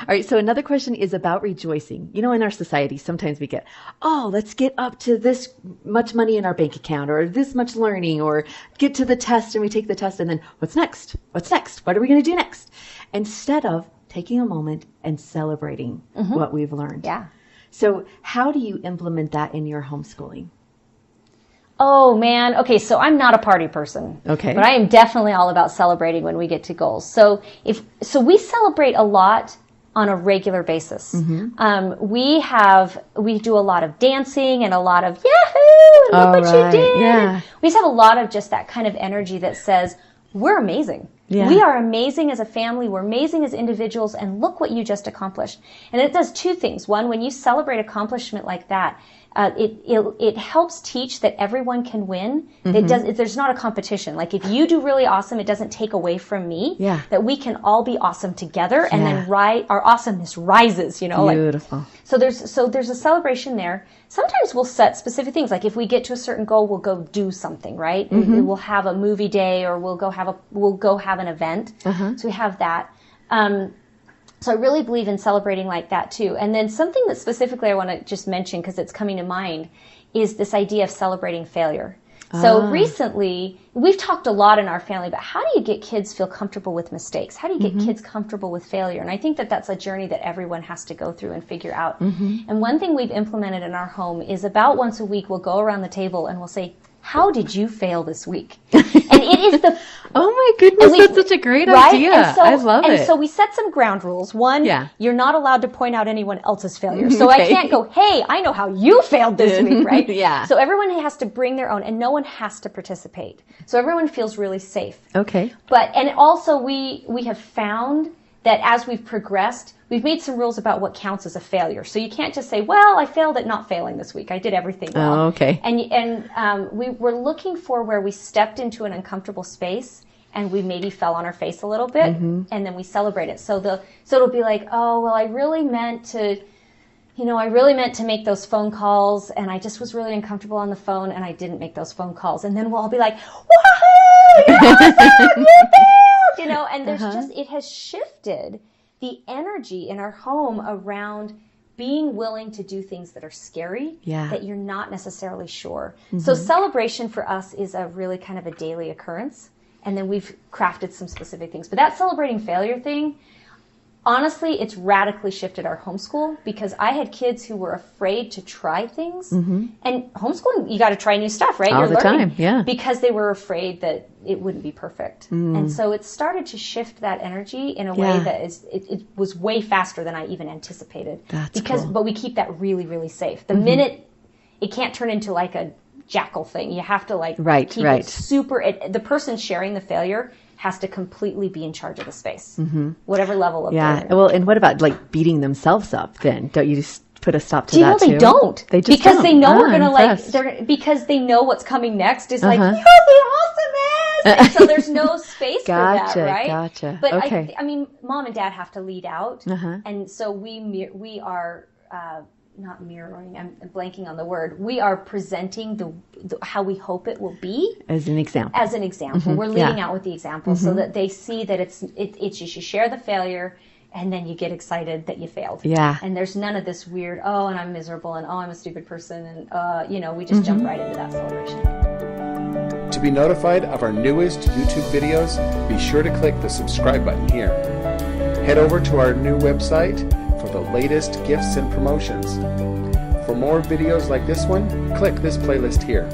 right. So another question is about rejoicing. You know, in our society, sometimes we get, oh, let's get up to this much money in our bank account, or this much learning, or get to the test and we take the test. And then what's next? What's next? What are we going to do next? Instead of taking a moment and celebrating what we've learned. Yeah. So how do you implement that in your homeschooling? Oh man. Okay. So I'm not a party person. Okay. But I am definitely all about celebrating when we get to goals. So we celebrate a lot on a regular basis. We do a lot of dancing and a lot of yahoo, look what you did. Yeah. We just have a lot of just that kind of energy that says, we're amazing. Yeah. We are amazing as a family. We're amazing as individuals. And look what you just accomplished. And it does two things. One, when you celebrate accomplishment like that, it helps teach that everyone can win. There's not a competition. Like if you do really awesome, it doesn't take away from me. Yeah. That we can all be awesome together, and then our awesomeness rises. You know, beautiful. So there's a celebration there. Sometimes we'll set specific things. Like if we get to a certain goal, we'll go do something, right? We'll have a movie day, or we'll go have an event. So we have that. So I really believe in celebrating like that too. And then something that specifically I want to just mention, because it's coming to mind, is this idea of celebrating failure. So recently, we've talked a lot in our family about how do you get kids feel comfortable with mistakes? How do you get kids comfortable with failure? And I think that that's a journey that everyone has to go through and figure out. And one thing we've implemented in our home is about once a week, we'll go around the table and we'll say, how did you fail this week? And it is the... Oh my goodness, that's such a great idea. I love it. And so we set some ground rules. One, you're not allowed to point out anyone else's failure. So I can't go, hey, I know how you failed this week, right? So everyone has to bring their own, and no one has to participate. So everyone feels really safe. Okay. And also we have found that as we've progressed, we've made some rules about what counts as a failure. So you can't just say, well, I failed at not failing this week. I did everything well. Oh, okay. And we were looking for where we stepped into an uncomfortable space and we maybe fell on our face a little bit, and then we celebrate it. So it'll be like, oh, well, I really meant to make those phone calls, and I just was really uncomfortable on the phone, and I didn't make those phone calls. And then we'll all be like, woohoo, you're awesome, you failed, you know. And there's it has shifted the energy in our home around being willing to do things that are scary, that you're not necessarily sure. So celebration for us is a really kind of a daily occurrence. And then we've crafted some specific things. But that celebrating failure thing, honestly, it's radically shifted our homeschool, because I had kids who were afraid to try things. And homeschooling, you got to try new stuff, right? All the time, yeah. Because they were afraid that it wouldn't be perfect. And so it started to shift that energy in a way that it was way faster than I even anticipated. That's cool. But we keep that really, really safe. The minute, it can't turn into like a jackal thing. You have to keep it super. The person sharing the failure has to completely be in charge of the space, whatever level of failure. Well, and what about like beating themselves up? Then don't you just put a stop to that too? They don't. They just because don't. They know we're gonna because they know what's coming next is like, you're the awesomest. And so there's no space for that, right? Gotcha. But okay. I mean, mom and dad have to lead out, and so we are. Not mirroring, I'm blanking on the word. We are presenting the how we hope it will be. As an example. We're leading out with the example so that they see that it's you should share the failure, and then you get excited that you failed. Yeah. And there's none of this weird, oh, and I'm miserable, and oh, I'm a stupid person, and we just jump right into that celebration. To be notified of our newest YouTube videos, be sure to click the subscribe button here. Head over to our new website for the latest gifts and promotions. For more videos like this one, click this playlist here.